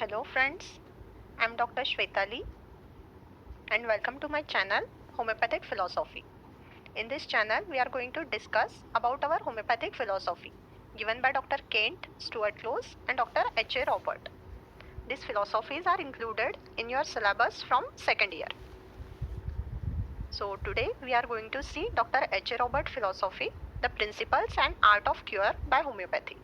Hello friends, I'm Dr. Shwetali and welcome to my channel Homeopathic Philosophy. In this channel we are going to discuss about our homeopathic philosophy given by Dr. Kent, Stuart Close and Dr. H.A. Robert. These philosophies are included in your syllabus from second year. So today we are going to see Dr. H.A. Robert philosophy, the principles and art of cure by homeopathy.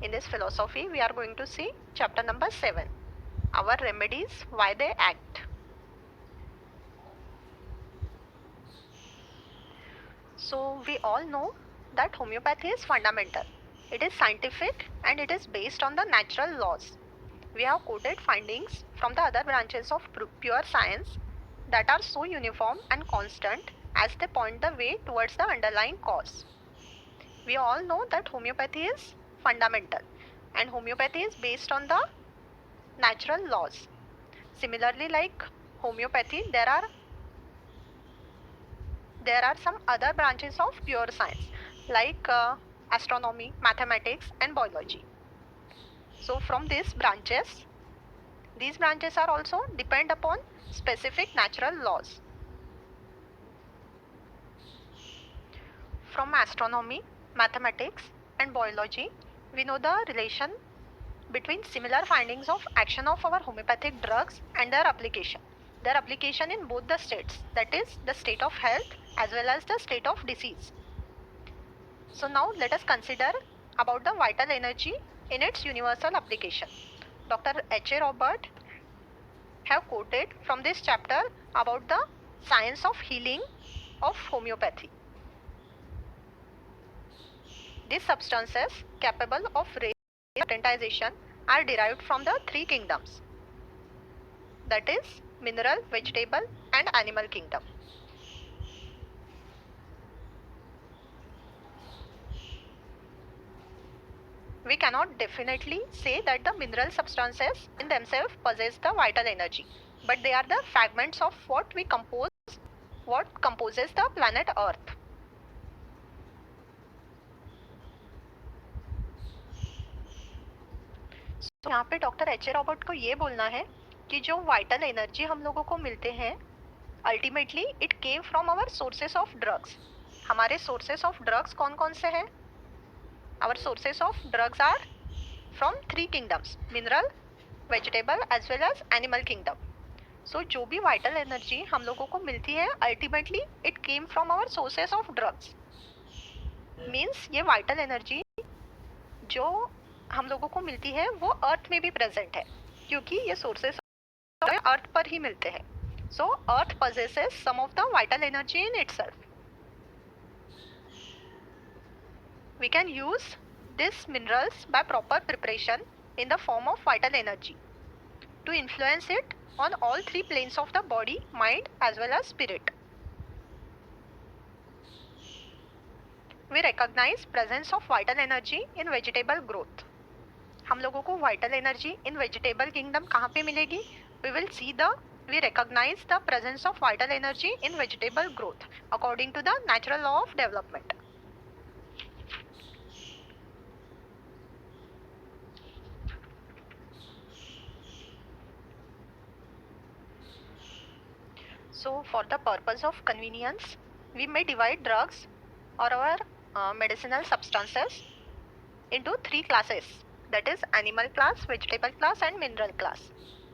In this philosophy we are going to see chapter number 7, our remedies, why they act. So we all know that homeopathy is fundamental. It is scientific and it is based on the natural laws. We have quoted findings from the other branches of pure science that are so uniform and constant as they point the way towards the underlying cause. We all know that homeopathy is fundamental and homeopathy is based on the natural laws. Similarly, like homeopathy, there are some other branches of pure science like astronomy, mathematics and biology. So from these branches are also depend upon specific natural laws. From astronomy, mathematics and biology, we know the relation between similar findings of action of our homeopathic drugs and their application. Their application in both the states, that is the state of health as well as the state of disease. So now let us consider about the vital energy in its universal application. Dr. H.A. Robert have quoted from this chapter about the science of healing of homeopathy. These substances capable of raising potentization are derived from the three kingdoms, that is mineral, vegetable and animal kingdom. We cannot definitely say that the mineral substances in themselves possess the vital energy, but they are the fragments of what composes the planet Earth. तो यहाँ पे doctor H A Robert को ये बोलना है कि जो vital energy हम लोगों को मिलते हैं ultimately it came from our sources of drugs. हमारे सोर्सेस ऑफ ड्रग्स कौन कौन से हैं? Our sources of drugs are from three kingdoms, mineral, vegetable as well as animal kingdom. So जो भी वाइटल एनर्जी हम लोगों को मिलती है ultimately it came from our sources of drugs. Means ये वाइटल एनर्जी जो हम लोगों को मिलती है वो अर्थ में भी प्रेजेंट है, क्योंकि ये सोर्सेस अर्थ पर ही मिलते हैं. So earth possesses some of the vital energy in itself. We can use these minerals by proper preparation in the form of vital energy to influence it on all three planes of the body, mind as well as spirit. We recognize presence of vital energy in vegetable growth. हम लोगों को vital energy in vegetable kingdom कहाँ पे मिलेगी? We recognize the presence of vital energy in vegetable growth according to the natural law of development. So for the purpose of convenience, we may divide drugs or our medicinal substances into three classes, that is animal class, vegetable class and mineral class.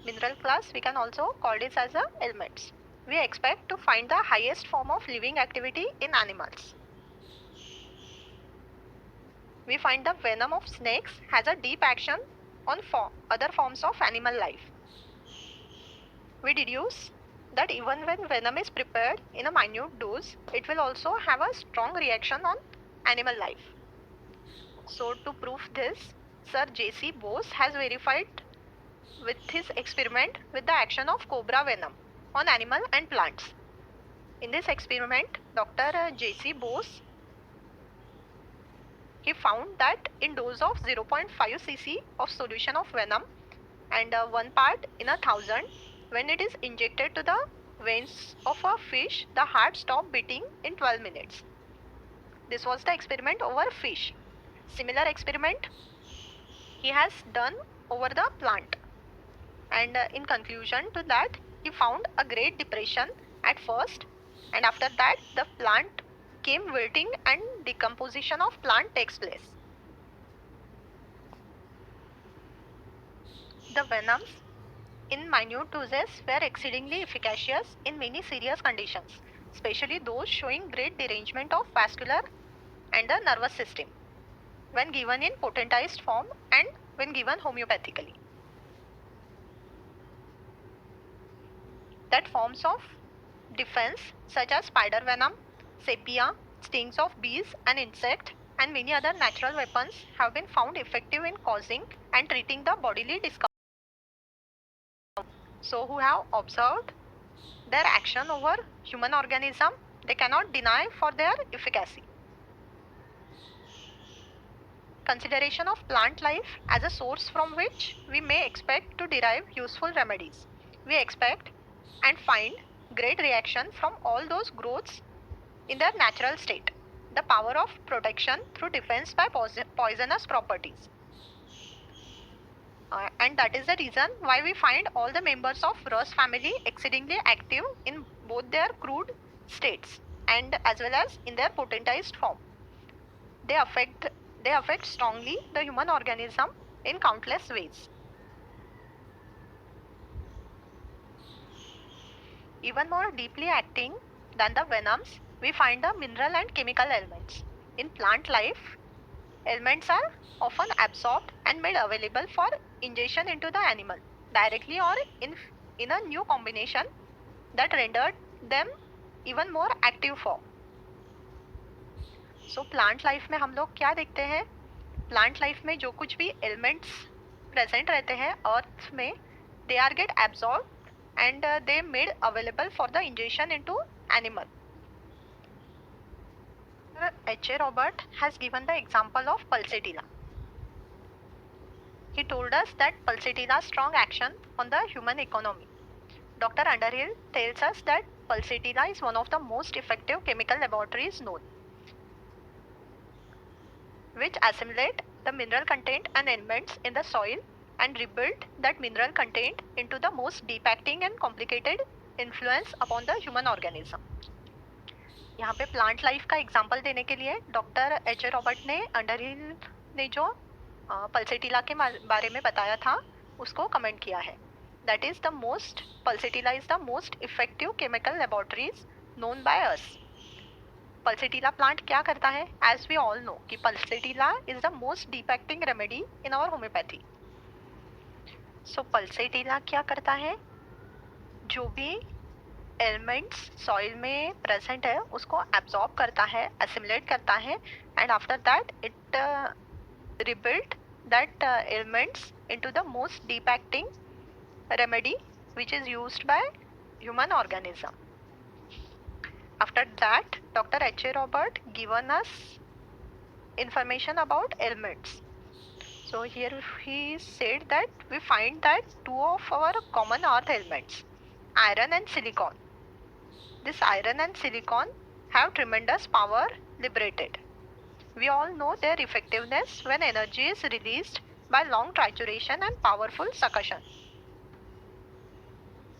Mineral class we can also call this as the elements. We expect to find the highest form of living activity in animals. We find the venom of snakes has a deep action on other forms of animal life. We deduce that even when venom is prepared in a minute dose, it will also have a strong reaction on animal life. So to prove this, Sir J.C. Bose has verified with his experiment with the action of cobra venom on animal and plants. In this experiment, Dr. J.C. Bose he found that in dose of 0.5 cc of solution of venom and 1 part in 1,000, when it is injected to the veins of a fish, the heart stopped beating in 12 minutes. This was the experiment over fish. Similar experiment he has done over the plant. And in conclusion to that, he found a great depression at first, and after that the plant came wilting and decomposition of plant takes place. The venoms in minute doses were exceedingly efficacious in many serious conditions, especially those showing great derangement of vascular and the nervous system, when given in potentized form and when given homeopathically. That forms of defense such as spider venom, sepia, stings of bees and insect, and many other natural weapons have been found effective in causing and treating the bodily discomfort. So who have observed their action over human organism, they cannot deny for their efficacy. Consideration of plant life as a source from which we may expect to derive useful remedies. We expect and find great reaction from all those growths in their natural state. The power of protection through defense by poisonous properties. And that is the reason why we find all the members of rus family exceedingly active in both their crude states and as well as in their potentized form. They affect strongly the human organism in countless ways. Even more deeply acting than the venoms, we find the mineral and chemical elements. In plant life, elements are often absorbed and made available for ingestion into the animal directly or in a new combination that rendered them even more active form. So plant life में हम लोग क्या देखते हैं, plant life में जो कुछ भी एलिमेंट्स प्रेजेंट रहते हैं अर्थ में, they are get absorb and they made available for the ingestion into animal. H.A. Robert has given the example of pulsatilla. He told us that pulsatilla's strong action on the human economy. Dr. Underhill tells us that pulsatilla is one of the most effective chemical laboratories known, which assimilate the mineral content and elements in the soil and rebuild that mineral content into the most deep acting and complicated influence upon the human organism. यहाँ पे plant life का example देने के लिए doctor H A Robert ने अंडरहिल ने जो pulsatilla के बारे में बताया था उसको कमेंट किया है. That is the most pulsatilla is the most effective chemical laboratories known by us. Pulsatilla plant क्या करता है, एज वी ऑल नो कि pulsatilla is the most deep acting remedy in our homeopathy. So pulsatilla क्या करता है, जो भी elements soil में प्रेजेंट है उसको एब्जॉर्ब करता है, एसिमुलेट करता है and after that it rebuild that elements into the most deep acting remedy which is used by human organism. After that, Dr. H.A. Robert given us information about elements. So here he said that we find that two of our common earth elements, iron and silicon. This iron and silicon have tremendous power liberated. We all know their effectiveness when energy is released by long trituration and powerful succussion.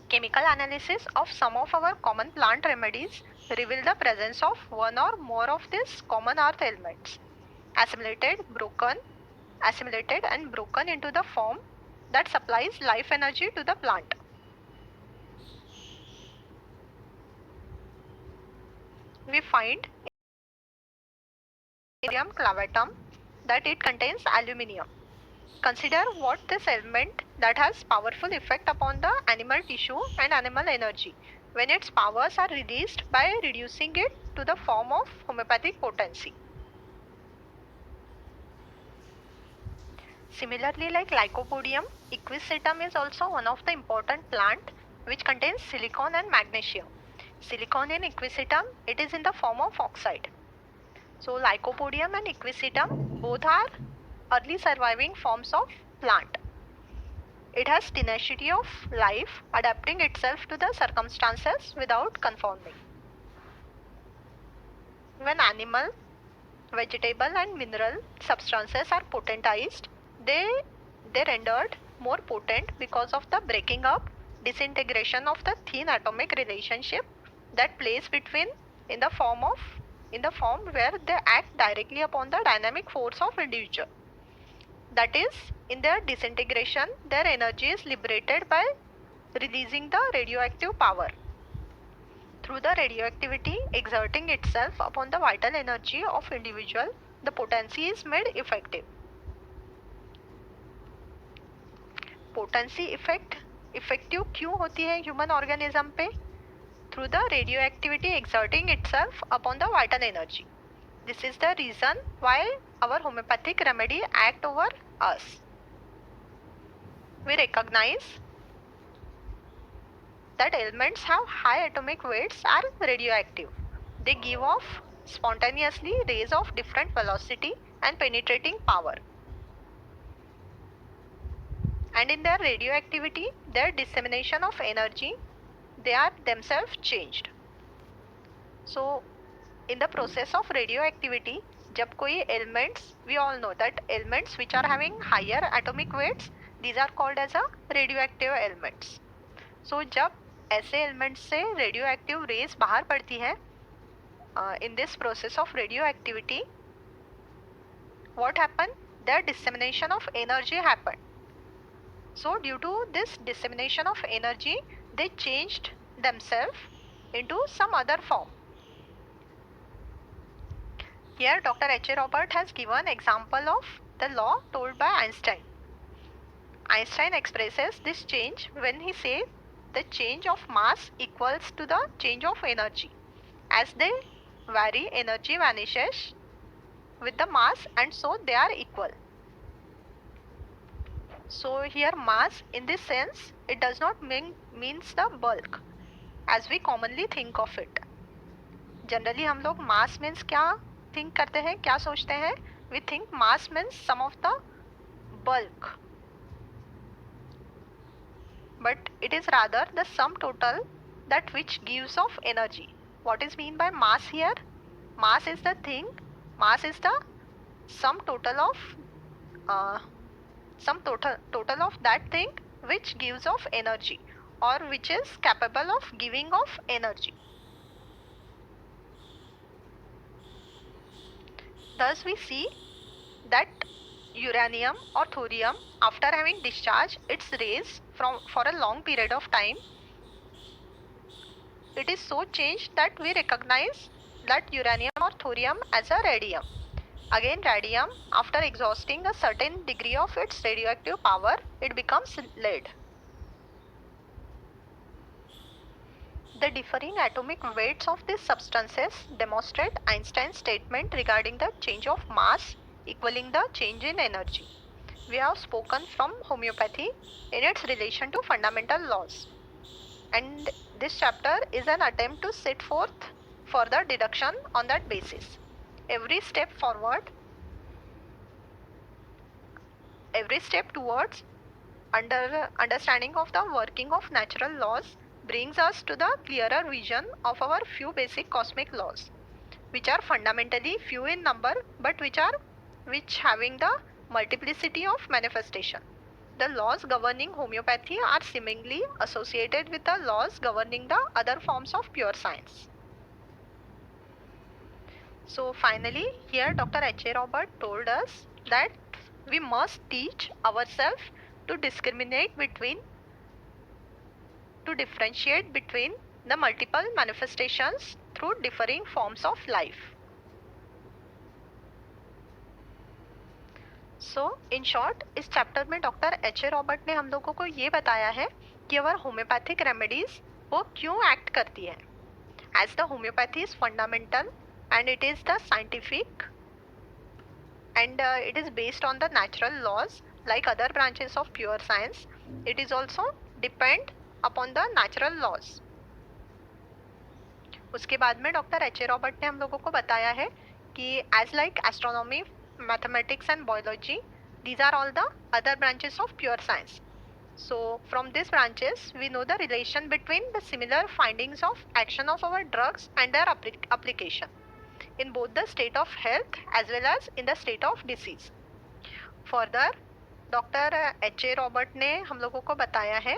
Chemical analysis of some of our common plant remedies reveal the presence of one or more of these common earth elements, assimilated and broken into the form that supplies life energy to the plant. We find Iridium clavatum that it contains aluminium. Consider what this element that has powerful effect upon the animal tissue and animal energy when its powers are released by reducing it to the form of homeopathic potency. Similarly, like Lycopodium, equisetum is also one of the important plant which contains silicon and magnesium. Silicon in equisetum, it is in the form of oxide. So Lycopodium and equisetum both are early surviving forms of plant. It has tenacity of life, adapting itself to the circumstances without conforming. When animal, vegetable and mineral substances are potentized, they rendered more potent because of the breaking up, disintegration of the thin atomic relationship that plays between in the form where they act directly upon the dynamic force of individual. That is, in their disintegration, their energy is liberated by releasing the radioactive power. Through the radioactivity exerting itself upon the vital energy of individual, the potency is made effective. Potency effective क्यों होती है human organism पे? Through the radio activity exerting itself upon the vital energy. This is the reason why our homeopathic remedy act over us. We recognize that elements have high atomic weights are radioactive. They give off spontaneously rays of different velocity and penetrating power. And in their radioactivity, their dissemination of energy, they are themselves changed. So in the process of radioactivity, जब कोई elements, we all know that elements which are having higher atomic weights, these are called as a radioactive elements. So जब ऐसे elements से radioactive rays बाहर पड़ती है, in this process of radioactivity, what happened? Their dissemination of energy happened. So due to this dissemination of energy, they changed themselves into some other form. Here Dr. H.A. Robert has given example of the law told by Einstein. Einstein expresses this change when he says the change of mass equals to the change of energy. As they vary, energy vanishes with the mass and so they are equal. So here mass in this sense, it does not means the bulk as we commonly think of it. Generally हम लोग mass means क्या think करते हैं, क्या सोचते हैं? We think mass means sum of the bulk, but it is rather the sum total that which gives of energy. What is mean by mass here? Mass is the thing, mass is the sum total of total of that thing which gives of energy or which is capable of giving of energy. Thus we see that uranium or thorium, after having discharged its rays for a long period of time, it is so changed that we recognize that uranium or thorium as a radium. Again, radium, after exhausting a certain degree of its radioactive power, it becomes lead. The differing atomic weights of these substances demonstrate Einstein's statement regarding the change of mass equaling the change in energy. We have spoken from homeopathy in its relation to fundamental laws. And this chapter is an attempt to set forth further deduction on that basis. Every step towards understanding of the working of natural laws brings us to the clearer vision of our few basic cosmic laws, which are fundamentally few in number but which having the multiplicity of manifestation. The laws governing homeopathy are seemingly associated with the laws governing the other forms of pure science. So finally, here Dr. H.A. Robert told us that we must teach ourselves to differentiate between the multiple manifestations through differing forms of life. So in short, इस chapter में doctor H A Robert ने हम लोगों को ये बताया है कि अवर होम्योपैथिक रेमेडीज वो क्यों एक्ट करती है. As the homeopathy is fundamental and it is the scientific and it is based on the natural laws like other branches of pure science. It is also depend upon the natural laws. उसके बाद में doctor H A Robert ने हम लोगों को बताया है कि as like astronomy, mathematics and biology, these are all the other branches of pure science. So from these branches we know the relation between the similar findings of action of our drugs and their application in both the state of health as well as in the state of disease. Further, doctor H A Robert ने हम लोगों को बताया है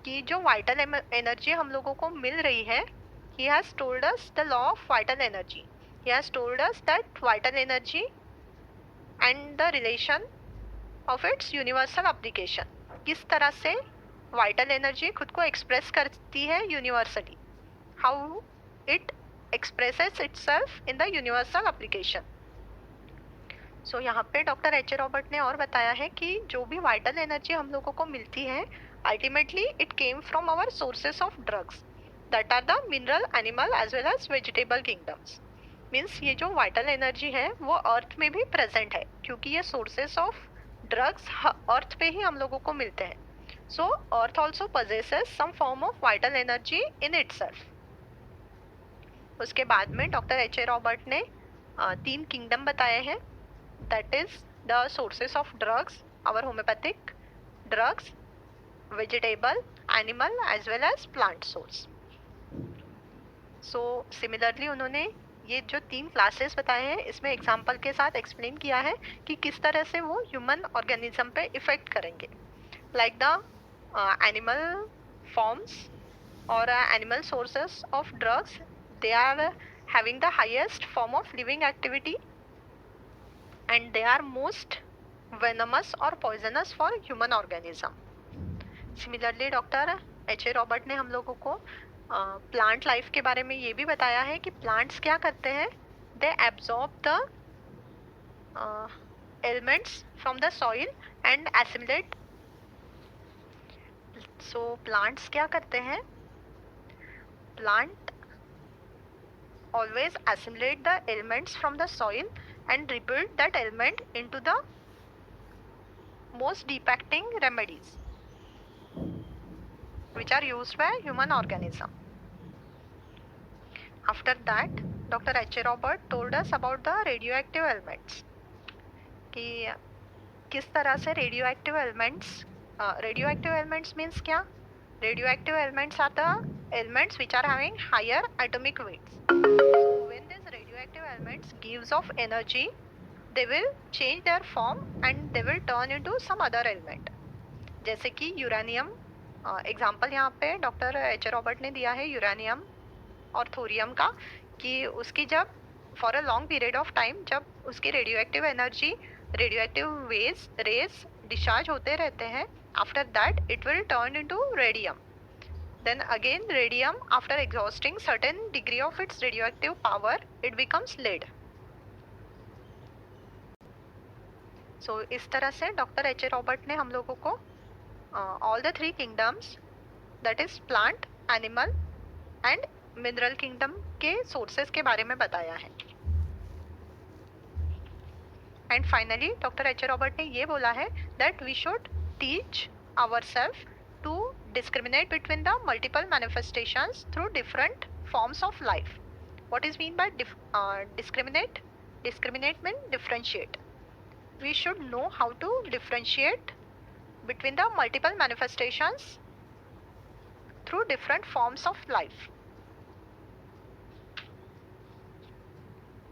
कि जो vital energy हम लोगों को मिल रही है, he has told us the law of vital energy. He has told us that vital energy and the relation of its universal application. किस तरह से वाइटल एनर्जी खुद को एक्सप्रेस करती है universally, how it expresses itself in the universal application. So यहाँ पे doctor H A Robert ने और बताया है कि जो भी वाइटल एनर्जी हम लोगों को मिलती है, ultimately it came from our sources of drugs that are the mineral, animal as well as vegetable kingdoms. Means ये जो वाइटल एनर्जी है वो अर्थ में भी प्रेजेंट है, क्योंकि ये सोर्सेस ऑफ ड्रग्स अर्थ पे ही हम लोगों को मिलते हैं. So earth also possesses some form of vital energy in itself. उसके बाद में डॉक्टर एच ए रॉबर्ट ने 3 किंगडम बताए हैं, that is the sources of drugs, our homeopathic drugs, vegetable, animal as well as plant source. So similarly उन्होंने ये जो 3 classes बताए हैं इसमें एग्जाम्पल के साथ एक्सप्लेन किया है कि किस तरह से वो ह्यूमन ऑर्गेनिज्म पे इफेक्ट करेंगे. लाइक द एनिमल फॉर्म्स और animal sources of drugs, they are having the highest form of living activity and they are most venomous or poisonous for human organism. Similarly doctor H A Robert ने हम लोगों को plant life के बारे में ये भी बताया है कि प्लांट्स क्या करते हैं, they absorb the elements from the soil and assimilate. So plants क्या करते हैं, plant always assimilate the elements from the soil and rebuild that element into the most defecting remedies which are used by human organism. After that, Dr. H. A. Robert told us about the radioactive elements. कि किस तरह से radioactive elements means क्या? Radioactive elements are the elements which are having higher atomic weights. So when these radioactive elements gives off energy, they will change their form and they will turn into some other element. जैसे कि uranium, example यहाँ पे doctor H A Robert ने दिया है uranium और thorium का, कि उसकी जब for a long period of time जब उसकी radioactive energy, radioactive rays discharge होते रहते हैं, after that it will turn into radium. Then again radium, after exhausting certain degree of its radioactive power, it becomes lead. So इस तरह से doctor H A Robert ने हम लोगों को all the 3 kingdoms, that is plant, animal and mineral kingdom के sources के बारे में बताया है. And finally doctor H A Robert ने ये बोला है that we should teach ourselves to discriminate between the multiple manifestations through different forms of life. What is mean by discriminate? Discriminate means differentiate. We should know how to differentiate between the multiple manifestations through different forms of life.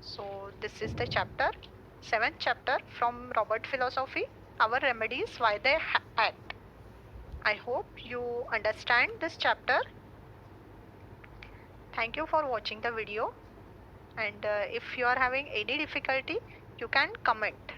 So this is the chapter, 7th chapter from Robert philosophy, our remedies, why they act. I hope you understand this chapter. Thank you for watching the video, and if you are having any difficulty, you can comment.